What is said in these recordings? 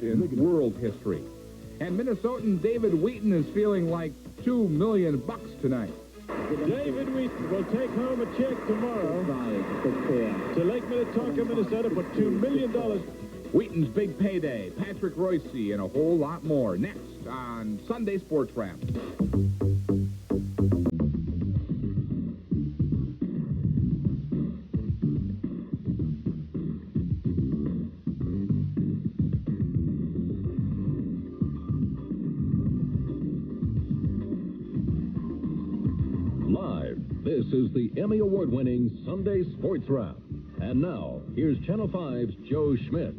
in world history. And Minnesotan David Wheaton is feeling like $2 million tonight. David Wheaton will take home a check tomorrow to Lake Minnetonka, Minnesota for $2 million. Wheaton's big payday, Patrick Royce, and a whole lot more next on Sunday Sports Wrap. This is the Emmy Award-winning Sunday Sports Wrap. And now, here's Channel 5's Joe Schmit.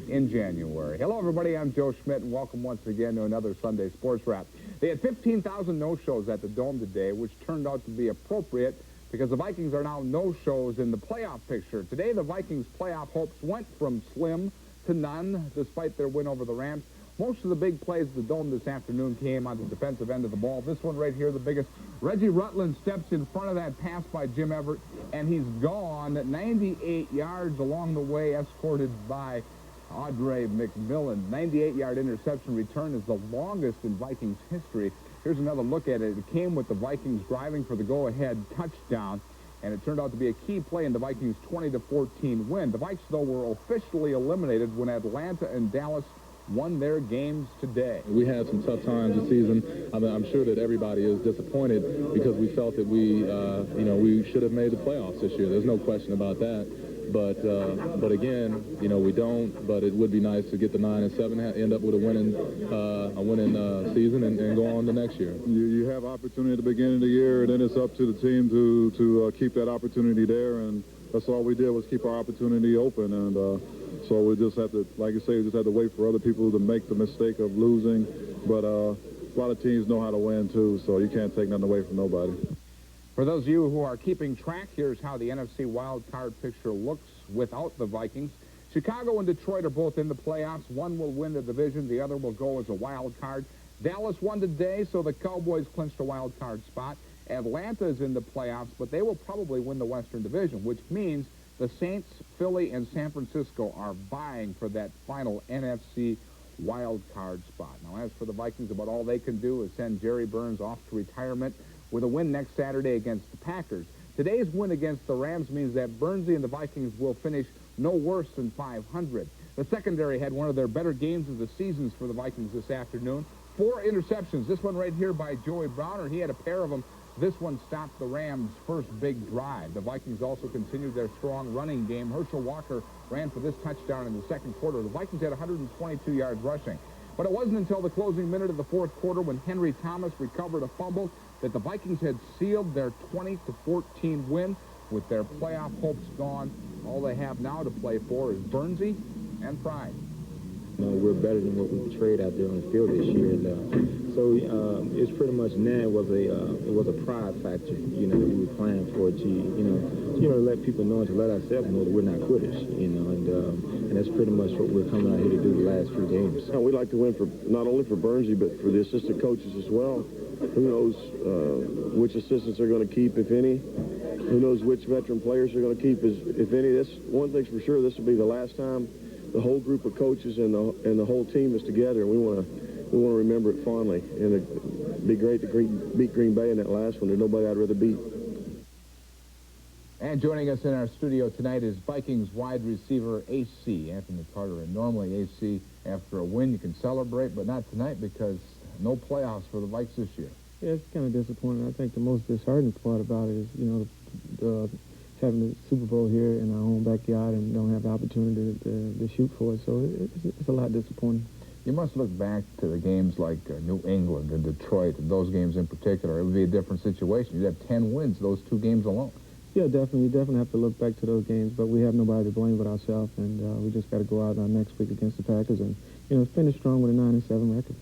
In January. Hello, everybody. I'm Joe Schmit, and welcome once again to another Sunday Sports Wrap. They had 15,000 no-shows at the Dome today, which turned out to be appropriate because the Vikings are now no-shows in the playoff picture. Today, the Vikings' playoff hopes went from slim to none, despite their win over the Rams. Most of the big plays at the Dome this afternoon came on the defensive end of the ball. This one right here, the biggest. Reggie Rutland steps in front of that pass by Jim Everett, and he's gone 98 yards along the way, escorted by Audrey McMillan. 98-yard interception return is the longest in Vikings history. Here's another look at it. It came with the Vikings driving for the go-ahead touchdown, and it turned out to be a key play in the Vikings' 20-14 win. The Vikes, though, were officially eliminated when Atlanta and Dallas won their games today. We had some tough times this season. I'm sure that everybody is disappointed because we felt that we should have made the playoffs this year. There's no question about that. But again, we don't. But it would be nice to get the 9-7, end up with a winning season, and go on to next year. You have opportunity at the beginning of the year, and then it's up to the team to keep that opportunity there. And that's all we did was keep our opportunity open. And so we just have to, like you say, we just have to wait for other people to make the mistake of losing. But a lot of teams know how to win too, so you can't take nothing away from nobody. For those of you who are keeping track, here's how the NFC wild card picture looks without the Vikings. Chicago and Detroit are both in the playoffs. One will win the division. The other will go as a wild card. Dallas won today, so the Cowboys clinched a wild card spot. Atlanta is in the playoffs, but they will probably win the Western Division, which means the Saints, Philly, and San Francisco are vying for that final NFC wild card spot. Now, as for the Vikings, about all they can do is send Jerry Burns off to retirement with a win next Saturday against the Packers. Today's win against the Rams means that Burnsy and the Vikings will finish no worse than 500. The secondary had one of their better games of the seasons for the Vikings this afternoon. 4 interceptions. This one right here by Joey Browner. He had a pair of them. This one stopped the Rams' first big drive. The Vikings also continued their strong running game. Herschel Walker ran for this touchdown in the second quarter. The Vikings had 122 yards rushing. But it wasn't until the closing minute of the fourth quarter when Henry Thomas recovered a fumble that the Vikings had sealed their 20-14 win. With their playoff hopes gone, all they have now to play for is Burnsy and pride. We're better than what we portrayed out there on the field this year, and so it's pretty much now it was a pride factor, that we were playing for to let people know and to let ourselves know that we're not quitters, and that's pretty much what we're coming out here to do the last few games. We'd like to win for not only for Burnsy but for the assistant coaches as well. Who knows which assistants are going to keep, if any? Who knows which veteran players are going to keep, if any? This one thing's for sure: this will be the last time the whole group of coaches and the whole team is together, and we want to remember it fondly. And it'd be great to beat Green Bay in that last one. There's nobody I'd rather beat. And joining us in our studio tonight is Vikings wide receiver AC Anthony Carter. And normally AC, after a win, you can celebrate, but not tonight because no playoffs for the Vikes this year. Yeah, it's kind of disappointing. I think the most disheartening part about it is, having the Super Bowl here in our own backyard and don't have the opportunity to shoot for it. So it's a lot disappointing. You must look back to the games like New England and Detroit, and those games in particular. It would be a different situation. You'd have 10 wins, those 2 games alone. Yeah, definitely. You definitely have to look back to those games, but we have nobody to blame but ourselves, and we just got to go out next week against the Packers and, finish strong with a 9-7 record.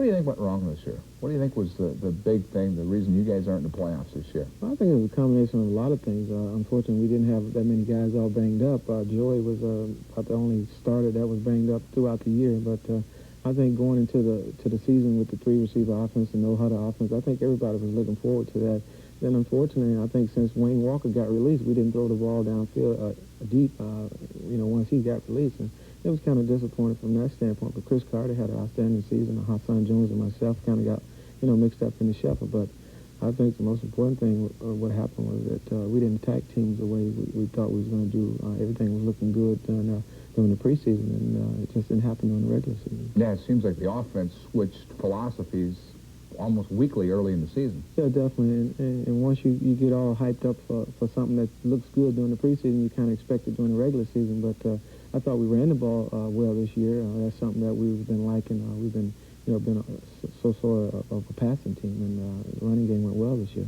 What do you think went wrong this year? What do you think was the big thing, the reason you guys aren't in the playoffs this year? Well, I think it was a combination of a lot of things. Unfortunately, we didn't have that many guys all banged up. Joey was about the only starter that was banged up throughout the year. But I think going into the season with the 3-receiver offense and no-huddle offense, I think everybody was looking forward to that. Then, unfortunately, I think since Wayne Walker got released, we didn't throw the ball downfield deep, once he got released. And it was kind of disappointing from that standpoint. But Chris Carter had an outstanding season. Hassan Jones and myself kind of got, mixed up in the shuffle. But I think the most important thing, what happened was that we didn't attack teams the way we thought we was going to do. Everything was looking good during the preseason, and it just didn't happen during the regular season. Yeah, it seems like the offense switched philosophies almost weekly early in the season. Yeah, definitely. And once you get all hyped up for something that looks good during the preseason, you kind of expect it during the regular season. But I thought we ran the ball well this year. That's something that we've been liking. We've been, been so of a passing team, and the running game went well this year.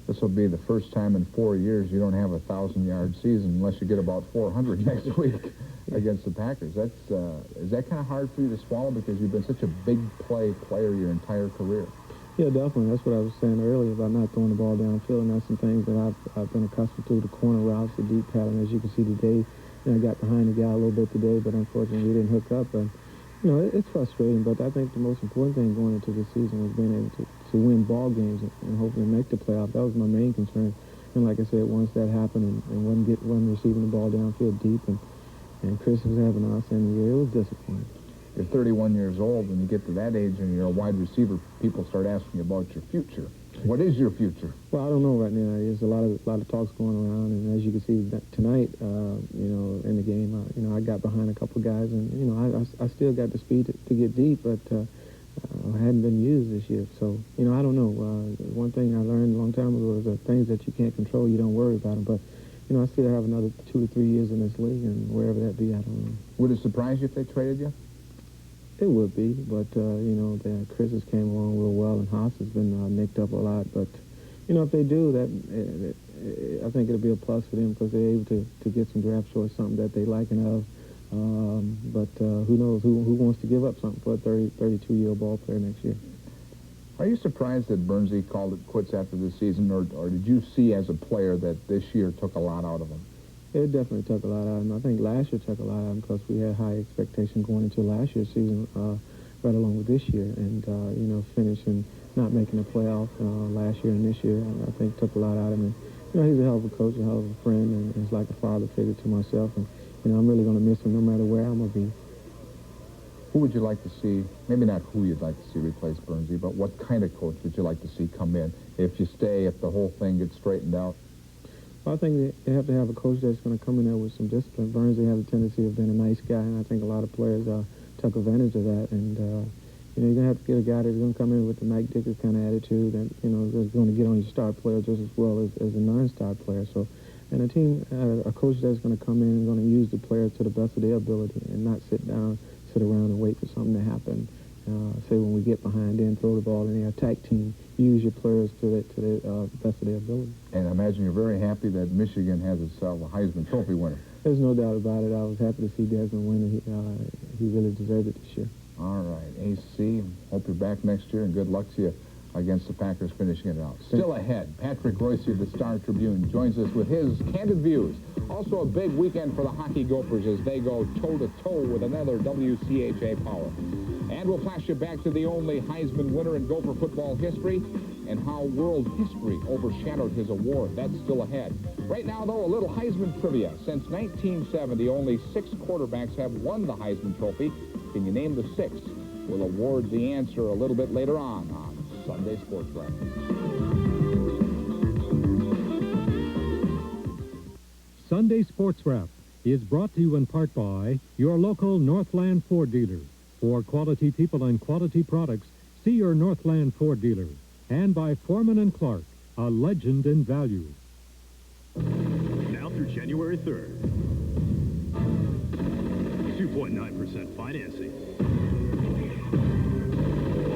This will be the first time in 4 years you don't have a 1,000-yard season unless you get about 400 next week against the Packers. Is that kind of hard for you to swallow because you've been such a big player your entire career? Yeah, definitely. That's what I was saying earlier about not throwing the ball downfield, and that's some things that I've been accustomed to, the corner routes, the deep pattern. As you can see today, I got behind the guy a little bit today, but unfortunately we didn't hook up. And, it's frustrating, but I think the most important thing going into the season was being able to win ball games and hopefully make the playoff. That was my main concern. And like I said, once that happened and wasn't receiving the ball downfield deep, and Chris was having an outstanding year, it was disappointing. You're 31 years old, and you get to that age and you're a wide receiver, people start asking you about your future. What is your future? Well, I don't know right now. There's a lot of talks going around, and as you can see tonight, in the game, I got behind a couple guys, and I still got the speed to get deep, but I hadn't been used this year. So I don't know. One thing I learned a long time ago is that things that you can't control, you don't worry about them. But I still have another 2 to 3 years in this league, and wherever that be, I don't know. Would it surprise you if they traded you? It would be, but, Chris has came along real well, and Haas has been nicked up a lot. But, if they do, I think it'll be a plus for them because they're able to get some draft choice, something that they like and of. But who knows? Who wants to give up something for a 32-year-old ball player next year? Are you surprised that Bernsey called it quits after this season, or did you see as a player that this year took a lot out of him? It definitely took a lot out of him. I think last year took a lot out of him because we had high expectations going into last year's season, right along with this year. And, finishing, not making the playoff last year and this year, I think took a lot out of him. And, he's a hell of a coach, a hell of a friend, and he's like a father figure to myself. And, I'm really going to miss him no matter where I'm going to be. Who would you like to see, maybe not who you'd like to see replace Bernsey, but what kind of coach would you like to see come in if you stay, if the whole thing gets straightened out? Well, I think they have to have a coach that's going to come in there with some discipline. Bernsey has a tendency of being a nice guy, and I think a lot of players took advantage of that. And, you're going to have to get a guy that's going to come in with the Mike Dicker kind of attitude and, is going to get on your star player just as well as a non-star player. So, and a team, a coach that's going to come in and going to use the players to the best of their ability and not sit around and wait for something to happen. Say when we get behind in, throw the ball in the attack team, use your players to the best of their ability. And I imagine you're very happy that Michigan has itself a Heisman Trophy winner. There's no doubt about it. I was happy to see Desmond win. He really deserved it this year. All right, AC, hope you're back next year, and good luck to you against the Packers finishing it out. Still ahead, Patrick Royce of the Star Tribune joins us with his candid views. Also a big weekend for the Hockey Gophers as they go toe-to-toe with another WCHA power. And we'll flash you back to the only Heisman winner in Gopher football history and how world history overshadowed his award. That's still ahead. Right now, though, a little Heisman trivia. Since 1970, only 6 quarterbacks have won the Heisman Trophy. Can you name the 6? We'll award the answer a little bit later on Sunday Sports Wrap. Sunday Sports Wrap is brought to you in part by your local Northland Ford dealer. For quality people and quality products, see your Northland Ford dealer. And by Foreman & Clark, a legend in value. Now through January 3rd. 2.9% financing.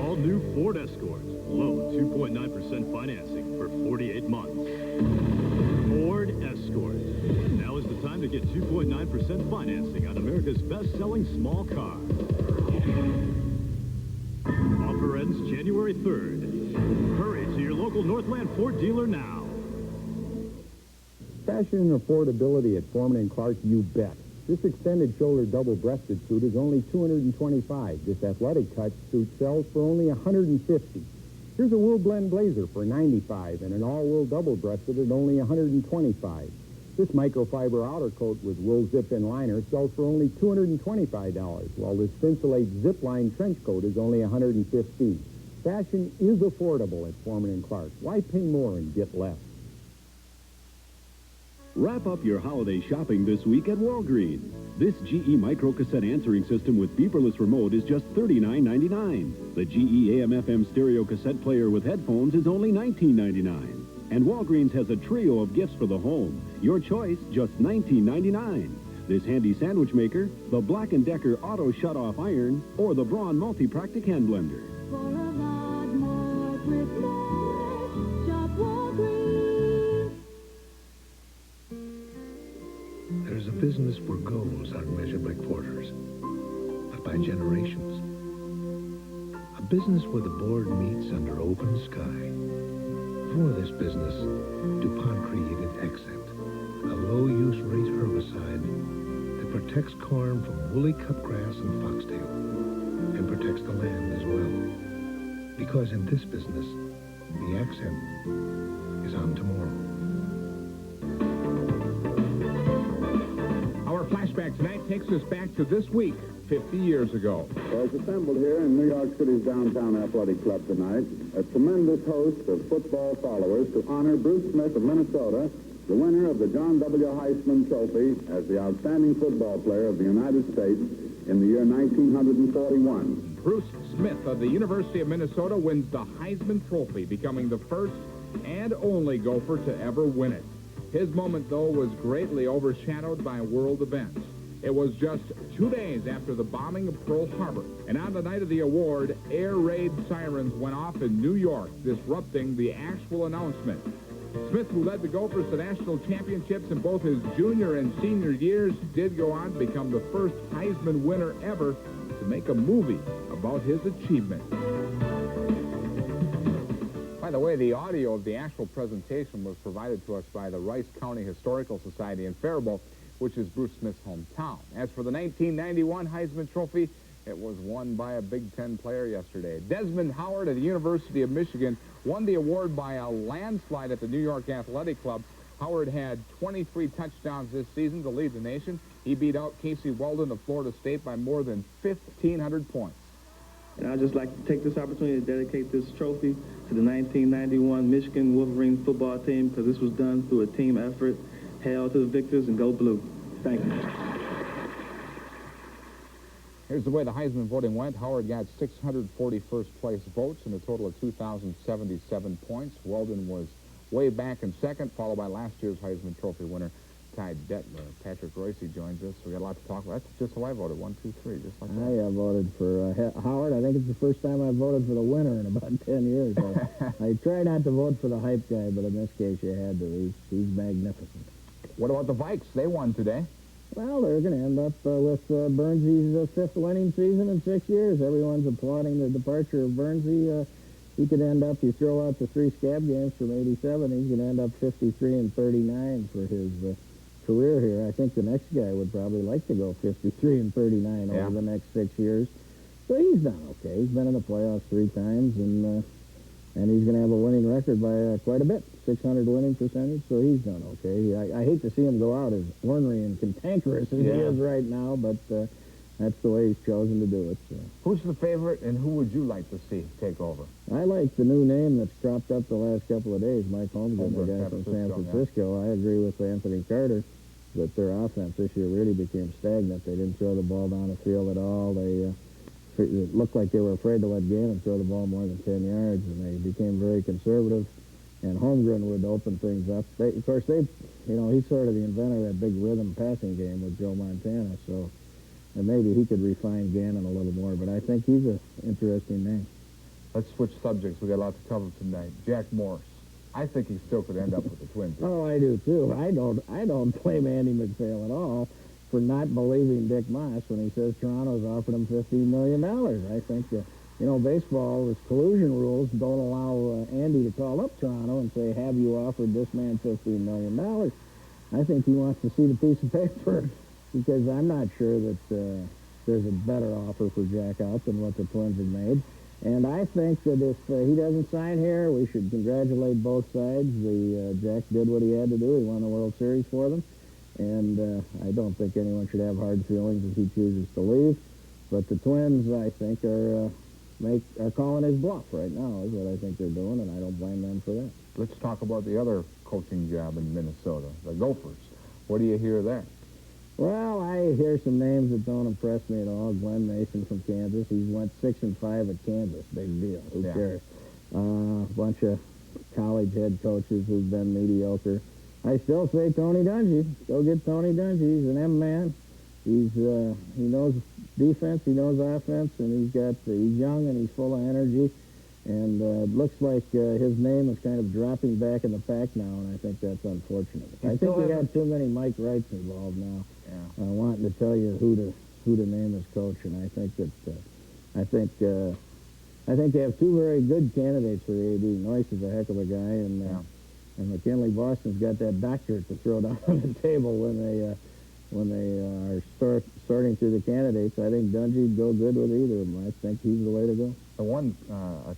All new Ford Escort. Low 2.9% financing for 48 months. Ford Escort. Now is the time to get 2.9% financing on America's best-selling small car. Offer January 3rd. Hurry to your local Northland Ford dealer now. Fashion and affordability at Foreman & Clark, you bet. This extended shoulder double-breasted suit is only $225. This athletic cut suit sells for only $150. Here's a wool blend blazer for $95 and an all-wool double-breasted at only $125. This microfiber outer coat with wool zip-in liner sells for only $225, while this Thinsulate zip-line trench coat is only $115. Fashion is affordable at Foreman & Clark. Why pay more and get less? Wrap up your holiday shopping this week at Walgreens. This GE micro-cassette answering system with beeperless remote is just $39.99. The GE AM/FM stereo cassette player with headphones is only $19.99. And Walgreens has a trio of gifts for the home. Your choice, just $19.99. This handy sandwich maker, the Black & Decker auto shut-off iron, or the Braun multi-practic hand blender. For a lot more with more, shop Walgreens. There's a business where goals aren't measured by quarters, but by generations. A business where the board meets under open sky. For this business, DuPont created Accent, a low-use rate herbicide that protects corn from woolly cutgrass and foxtail, and protects the land as well. Because in this business, the accent is on tomorrow. Our flashback tonight takes us back to this week, 50 years ago. Well, it's assembled here in New York City's downtown athletic club tonight, a tremendous host of football followers to honor Bruce Smith of Minnesota, the winner of the John W. Heisman Trophy as the outstanding football player of the United States in the year 1941. Bruce Smith of the University of Minnesota wins the Heisman Trophy, becoming the first and only Gopher to ever win it. His moment, though, was greatly overshadowed by world events. It was just 2 days after the bombing of Pearl Harbor, and on the night of the award, air raid sirens went off in New York, disrupting the actual announcement. Smith, who led the Gophers to national championships in both his junior and senior years, did go on to become the first Heisman winner ever to make a movie about his achievement. By the way, the audio of the actual presentation was provided to us by the Rice County Historical Society in Faribault, which is Bruce Smith's hometown. As for the 1991 Heisman Trophy, it was won by a Big Ten player yesterday. Desmond Howard of the University of Michigan won the award by a landslide at the New York Athletic Club. Howard had 23 touchdowns this season to lead the nation. He beat out Casey Weldon of Florida State by more than 1,500 points. And I'd just like to take this opportunity to dedicate this trophy to the 1991 Michigan Wolverine football team, because this was done through a team effort. Hail to the victors and go blue. Thank you. Here's the way the Heisman voting went. Howard got 641st place votes and a total of 2,077 points. Weldon was way back in second, followed by last year's Heisman Trophy winner, Ty Detmer. Patrick Royce joins us. We got a lot to talk about. That's just how I voted. 1, 2, 3, just like that. I voted for Howard. I think it's the first time I voted for the winner in about 10 years. I try not to vote for the hype guy, but in this case you had to. He's magnificent. What about the Vikes? They won today. Well, they're going to end up with Burnsy's fifth winning season in 6 years. Everyone's applauding the departure of Burnsy. He could end up, you throw out the 3 scab games from '87, he's going to end up 53-39 for his career here. I think the next guy would probably like to go 53-39 over the next 6 years. So he's done okay. He's been in the playoffs 3 times, and he's going to have a winning record by quite a bit, 600 winning percentage, so he's done okay. I hate to see him go out as ornery and cantankerous as he is right now, but that's the way he's chosen to do it. So. Who's the favorite, and who would you like to see take over? I like the new name that's cropped up the last couple of days, Mike Holmgren, the guy from San Francisco. I agree with Anthony Carter that their offense this year really became stagnant. They didn't throw the ball down the field at all. It looked like they were afraid to let Gannon throw the ball more than 10 yards, and they became very conservative. And Holmgren would open things up. Of course, he's sort of the inventor of that big rhythm passing game with Joe Montana, so maybe he could refine Gannon a little more, but I think he's an interesting name. Let's switch subjects. We got a lot to cover tonight. Jack Morris. I think he still could end up with the Twins. Oh, I do, too. I don't blame Andy McPhail at all for not believing Dick Moss when he says Toronto's offered him $15 million. I think baseball, this collusion rules don't allow Andy to call up Toronto and say, have you offered this man $15 million? I think he wants to see the piece of paper because I'm not sure that there's a better offer for Jack out than what the Twins have made. And I think that if he doesn't sign here, we should congratulate both sides. Jack did what he had to do. He won the World Series for them. And I don't think anyone should have hard feelings if he chooses to leave. But the Twins, I think, are calling his bluff right now, is what I think they're doing, and I don't blame them for that. Let's talk about the other coaching job in Minnesota, the Gophers. What do you hear there? Well, I hear some names that don't impress me at all. Glenn Mason from Kansas. He went 6-5 at Kansas. Big deal. Who cares? A bunch of college head coaches who've been mediocre. I still say Tony Dungy. Go get Tony Dungy. He's an M-man. He knows defense, he knows offense, and he's young and he's full of energy. And it looks like his name is kind of dropping back in the pack now, and I think that's unfortunate. I think we got too many Mike Wrights involved now, wanting to tell you who to name as coach. And I think they have two very good candidates for the AD. Noyce is a heck of a guy, and McKinley Boston's got that doctorate to throw down on the table when they are sorting through the candidates. I think Dungy'd go good with either of them. I think he's the way to go. The one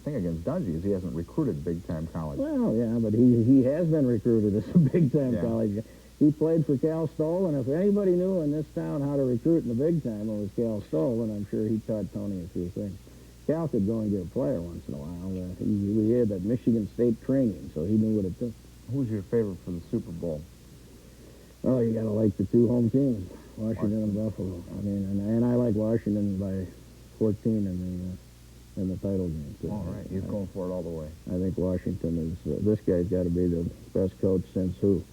thing against Dungy is he hasn't recruited big-time college. Well, yeah, but he has been recruited as a big-time college. He played for Cal Stoll, and if anybody knew in this town how to recruit in the big time, it was Cal Stoll, and I'm sure he taught Tony a few things. Cal could go and get a player once in a while. He had that Michigan State training, so he knew what it took. Who's your favorite for the Super Bowl? Oh, you got to like the two home teams, Washington and Buffalo. I mean, and I like Washington by 14 in the title game. So all right, he's going for it all the way. I think Washington is, this guy's got to be the best coach since who?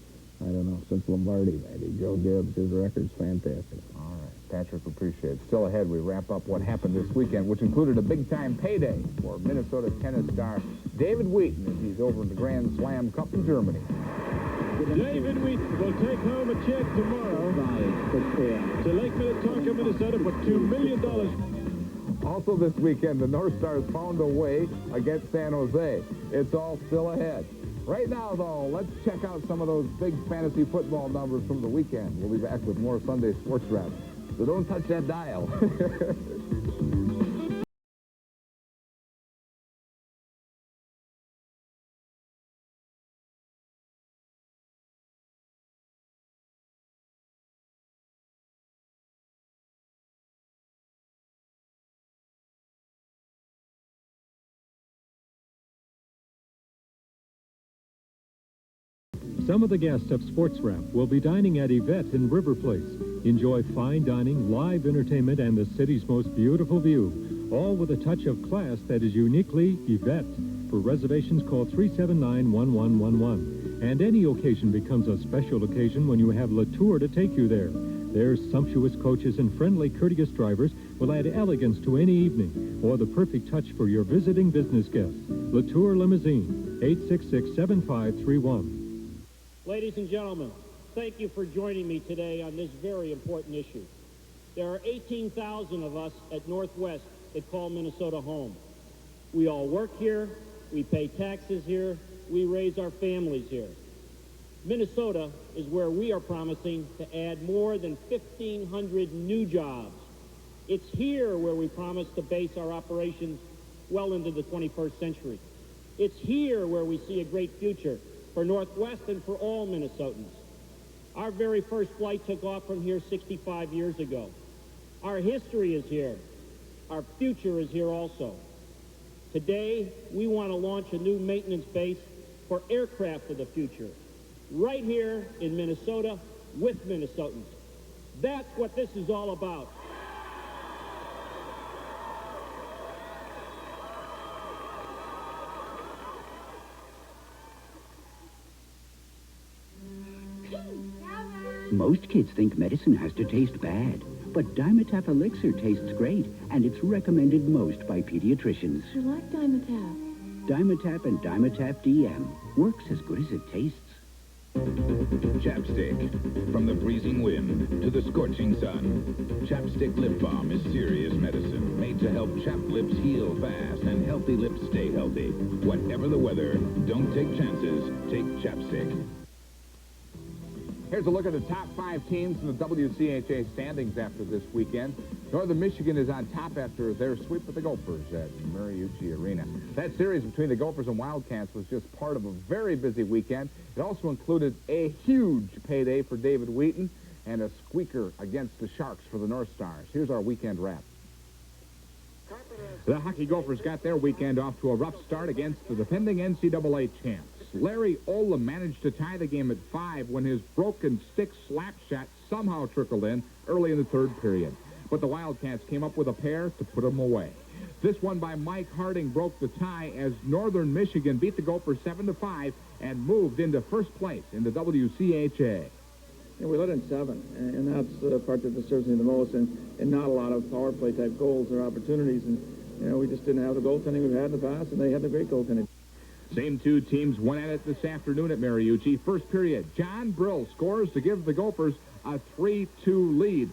I don't know, since Lombardi, maybe. Joe Gibbs, his record's fantastic. All right, Patrick, appreciate it. Still ahead, we wrap up what happened this weekend, which included a big-time payday for Minnesota tennis star David Wheaton as he's over in the Grand Slam Cup in Germany. David Wheaton will take home a check tomorrow to Lake Minnetonka, Minnesota for $2 million. Also this weekend, the North Stars found a way against San Jose. It's all still ahead. Right now, though, let's check out some of those big fantasy football numbers from the weekend. We'll be back with more Sunday Sports Wrap. So don't touch that dial. Some of the guests of Sports Wrap will be dining at Yvette in River Place. Enjoy fine dining, live entertainment, and the city's most beautiful view, all with a touch of class that is uniquely Yvette. For reservations, call 379-1111. And any occasion becomes a special occasion when you have Latour to take you there. Their sumptuous coaches and friendly, courteous drivers will add elegance to any evening, or the perfect touch for your visiting business guests. Latour Limousine, 866-7531. Ladies and gentlemen, thank you for joining me today on this very important issue. There are 18,000 of us at Northwest that call Minnesota home. We all work here, we pay taxes here, we raise our families here. Minnesota is where we are promising to add more than 1,500 new jobs. It's here where we promise to base our operations well into the 21st century. It's here where we see a great future for Northwest and for all Minnesotans. Our very first flight took off from here 65 years ago. Our history is here. Our future is here also. Today, we want to launch a new maintenance base for aircraft of the future, right here in Minnesota with Minnesotans. That's what this is all about. Most kids think medicine has to taste bad, but Dimetap Elixir tastes great, and it's recommended most by pediatricians. I like Dimetap. Dimetap and Dimetap DM works as good as it tastes. Chapstick. From the freezing wind to the scorching sun, Chapstick Lip Balm is serious medicine made to help chapped lips heal fast and healthy lips stay healthy. Whatever the weather, don't take chances. Take Chapstick. Here's a look at the top 5 teams in the WCHA standings after this weekend. Northern Michigan is on top after their sweep of the Gophers at Mariucci Arena. That series between the Gophers and Wildcats was just part of a very busy weekend. It also included a huge payday for David Wheaton and a squeaker against the Sharks for the North Stars. Here's our weekend wrap. The Hockey Gophers got their weekend off to a rough start against the defending NCAA champs. Larry Olam managed to tie the game at 5 when his broken stick slap shot somehow trickled in early in the third period. But the Wildcats came up with a pair to put them away. This one by Mike Harding broke the tie as Northern Michigan beat the Gophers 7-5 and moved into first place in the WCHA. Yeah, we led in 7, and that's the part that disturbs me the most, and not a lot of power play type goals or opportunities. And we just didn't have the goaltending we've had in the past, and they had the great goaltending. Same two teams went at it this afternoon at Mariucci. First period, John Brill scores to give the Gophers a 3-2 lead.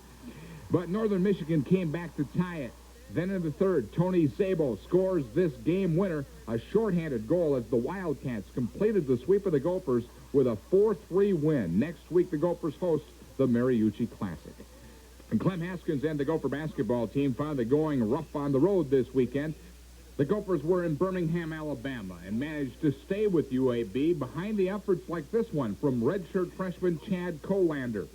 But Northern Michigan came back to tie it. Then in the third, Tony Sabo scores this game winner, a shorthanded goal as the Wildcats completed the sweep of the Gophers with a 4-3 win. Next week, the Gophers host the Mariucci Classic. And Clem Haskins and the Gopher basketball team found it going rough on the road this weekend. The Gophers were in Birmingham, Alabama, and managed to stay with UAB behind the efforts like this one from redshirt freshman Chad Colander.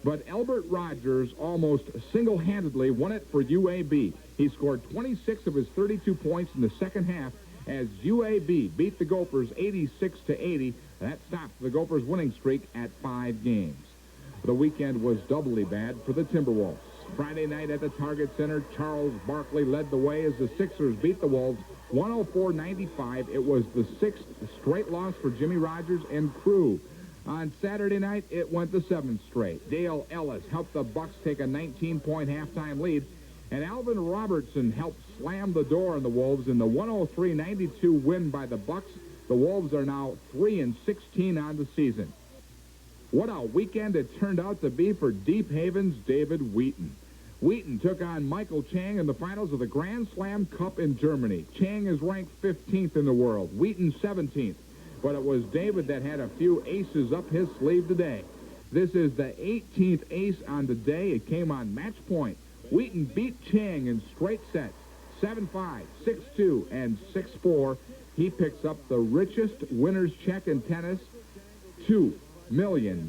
But Albert Rogers almost single-handedly won it for UAB. He scored 26 of his 32 points in the second half as UAB beat the Gophers 86-80. That stopped the Gophers' winning streak at 5 games. The weekend was doubly bad for the Timberwolves. Friday night at the Target Center, Charles Barkley led the way as the Sixers beat the Wolves 104-95. It was the 6th straight loss for Jimmy Rogers and crew. On Saturday night, it went the 7th straight. Dale Ellis helped the Bucks take a 19-point halftime lead, and Alvin Robertson helped slam the door on the Wolves in the 103-92 win by the Bucks. The Wolves are now 3-16 on the season. What a weekend it turned out to be for Deep Haven's David Wheaton. Wheaton took on Michael Chang in the finals of the Grand Slam Cup in Germany. Chang is ranked 15th in the world, Wheaton 17th. But it was David that had a few aces up his sleeve today. This is the 18th ace on the day. It came on match point. Wheaton beat Chang in straight sets, 7-5, 6-2, and 6-4. He picks up the richest winner's check in tennis, $2 million.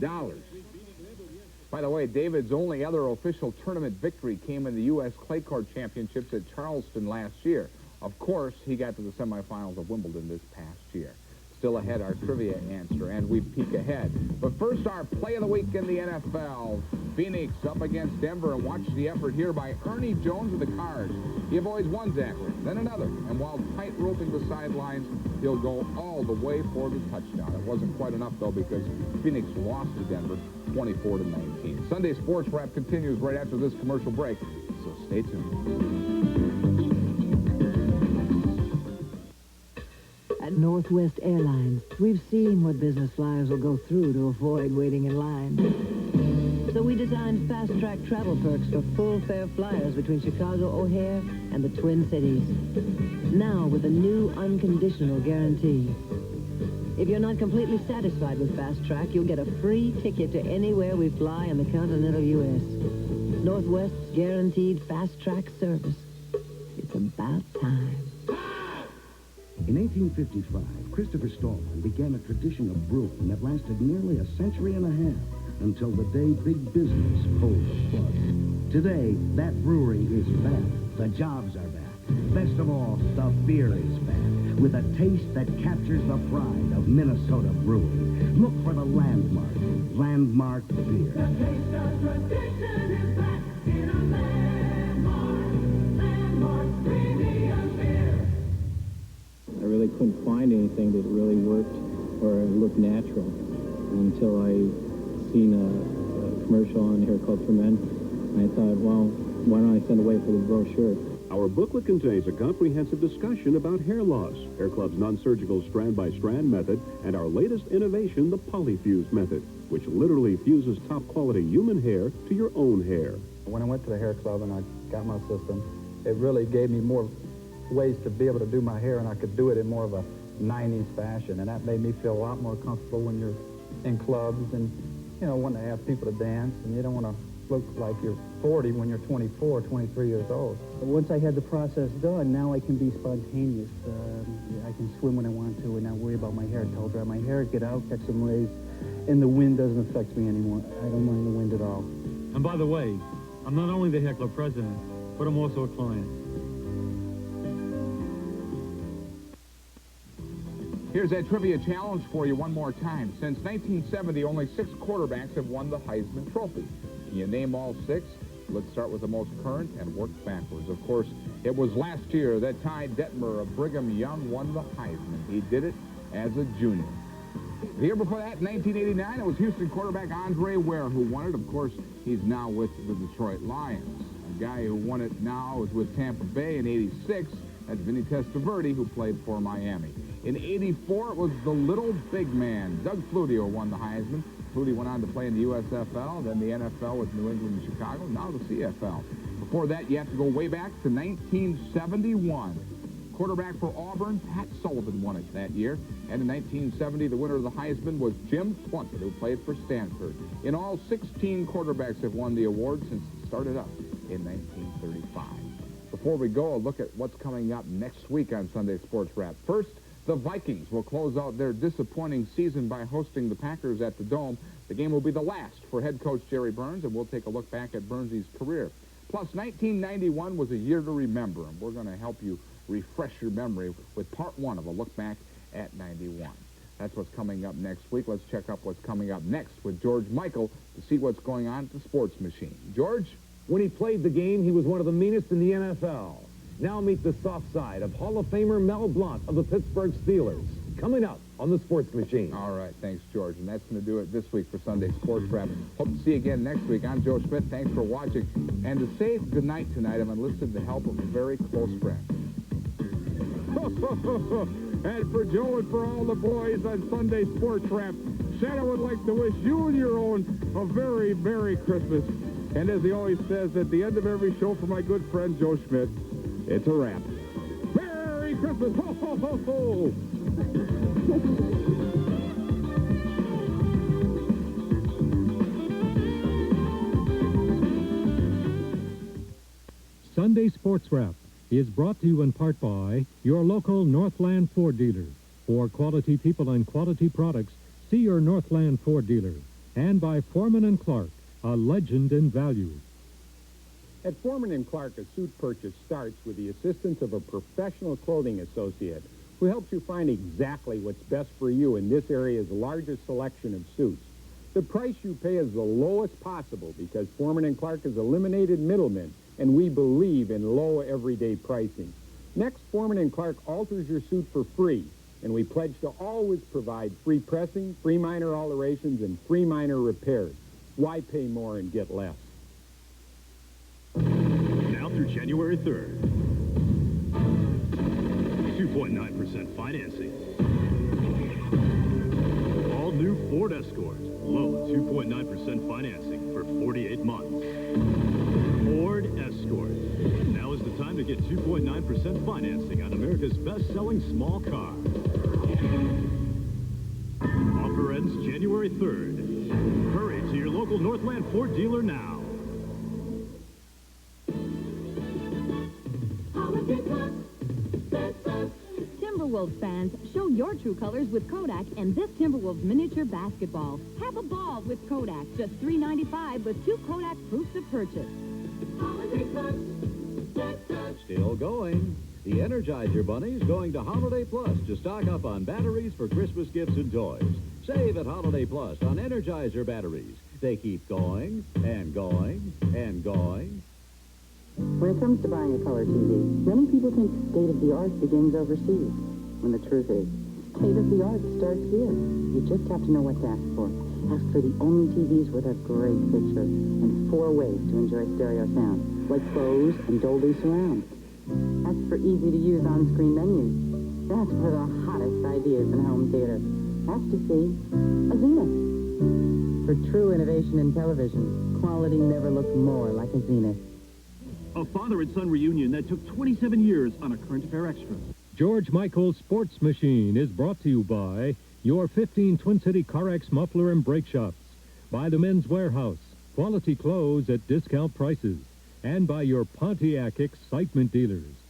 By the way, David's only other official tournament victory came in the U.S. Clay Court Championships at Charleston last year. Of course, he got to the semifinals of Wimbledon this past year. Still ahead, our trivia answer, and we peek ahead. But first, our play of the week in the NFL. Phoenix up against Denver, and watch the effort here by Ernie Jones with the Cards. He avoids one tackler, then another, and while tight-roping the sidelines, he'll go all the way for the touchdown. It wasn't quite enough, though, because Phoenix lost to Denver 24-19. Sunday Sports Wrap continues right after this commercial break, so stay tuned. At Northwest Airlines, we've seen what business flyers will go through to avoid waiting in line. So we designed fast-track travel perks for full-fare flyers between Chicago O'Hare and the Twin Cities. Now with a new unconditional guarantee. If you're not completely satisfied with Fast Track, you'll get a free ticket to anywhere we fly in the continental U.S. Northwest's guaranteed Fast Track service. It's about time. In 1855, Christopher Stallman began a tradition of brewing that lasted nearly a century and a half until the day big business pulled the plug. Today, that brewery is back. The jobs are back. Best of all, the beer is back, with a taste that captures the pride of Minnesota brewing. Look for the Landmark Beer. The taste of tradition is back in a Landmark premium beer. I really couldn't find anything that really worked or looked natural until I seen a commercial on here called For Men. And I thought, well, why don't I send away for the brochure? Our booklet contains a comprehensive discussion about hair loss, Hair Club's non-surgical strand-by-strand method, and our latest innovation, the Polyfuse method, which literally fuses top-quality human hair to your own hair. When I went to the Hair Club and I got my system, it really gave me more ways to be able to do my hair, and I could do it in more of a 90s fashion, and that made me feel a lot more comfortable when you're in clubs and, you know, want to have people to dance, and you don't want to look like you're 40 when you're 24, 23 years old. Once I had the process done, now I can be spontaneous. I can swim when I want to and not worry about my hair. Towel dry my hair, get out, catch some rays, and the wind doesn't affect me anymore. I don't mind the wind at all. And by the way, I'm not only the Hair Club president, but I'm also a client. Here's that trivia challenge for you one more time. Since 1970, only 6 quarterbacks have won the Heisman Trophy. Can you name all 6? Let's start with the most current and work backwards. Of course, it was last year that Ty Detmer of Brigham Young won the Heisman. He did it as a junior. The year before that, 1989, it was Houston quarterback Andre Ware who won it. Of course, he's now with the Detroit Lions. A guy who won it now is with Tampa Bay in 86. That's Vinny Testaverde, who played for Miami. In 84, it was the little big man, Doug Flutie, who won the Heisman. Flutie went on to play in the USFL, then the NFL with New England and Chicago, now the CFL. Before that, you have to go way back to 1971. Quarterback for Auburn, Pat Sullivan won it that year. And in 1970, the winner of the Heisman was Jim Plunkett, who played for Stanford. In all, 16 quarterbacks have won the award since it started up in 1935. Before we go, a look at what's coming up next week on Sunday Sports Wrap. First, the Vikings will close out their disappointing season by hosting the Packers at the Dome. The game will be the last for head coach Jerry Burns, and we'll take a look back at Burns' career. Plus, 1991 was a year to remember, and we're going to help you refresh your memory with part 1 of a look back at 91. That's what's coming up next week. Let's check up what's coming up next with George Michael to see what's going on at the sports machine. George? When he played the game, he was one of the meanest in the NFL. Now meet the soft side of Hall of Famer Mel Blount of the Pittsburgh Steelers. Coming up on the Sports Machine. All right, thanks, George. And that's going to do it this week for Sunday Sports Wrap. Hope to see you again next week. I'm Joe Schmit. Thanks for watching. And to say goodnight tonight, I'm enlisted the help of a very close friend. And for Joe and for all the boys on Sunday Sports Wrap, Santa would like to wish you and your own a very Merry Christmas. And as he always says at the end of every show for my good friend Joe Schmit, it's a wrap. Merry Christmas! Ho, ho, ho, ho! Sunday Sports Wrap is brought to you in part by your local Northland Ford dealer. For quality people and quality products, see your Northland Ford dealer. And by Foreman & Clark, a legend in value. At Foreman & Clark, a suit purchase starts with the assistance of a professional clothing associate who helps you find exactly what's best for you in this area's largest selection of suits. The price you pay is the lowest possible because Foreman & Clark has eliminated middlemen, and we believe in low everyday pricing. Next, Foreman & Clark alters your suit for free, and we pledge to always provide free pressing, free minor alterations, and free minor repairs. Why pay more and get less? Now through January 3rd. 2.9% financing. All new Ford Escorts. Low 2.9% financing for 48 months. Ford Escort. Now is the time to get 2.9% financing on America's best-selling small car. Offer ends January 3rd. Hurry to your local Northland Ford dealer now. Timberwolves fans, show your true colors with Kodak and this Timberwolves miniature basketball. Have a ball with Kodak, just $3.95 with 2 Kodak proofs of purchase. Still going. The Energizer Bunny's going to Holiday Plus to stock up on batteries for Christmas gifts and toys. Save at Holiday Plus on Energizer batteries. They keep going and going and going. When it comes to buying a color TV, many people think state-of-the-art begins overseas, when the truth is, state-of-the-art starts here. You just have to know what to ask for. Ask for the only TVs with a great picture and 4 ways to enjoy stereo sound, like Bose and Dolby Surround. for easy-to-use on-screen menus. That's for the hottest ideas in home theater. That's to see a Zenith. For true innovation in television, quality never looked more like a Zenith. A father and son reunion that took 27 years on a current affair extra. George Michael's Sports Machine is brought to you by your 15 Twin City CarX muffler and brake shops, by the Men's Warehouse, quality clothes at discount prices, and by your Pontiac excitement dealers.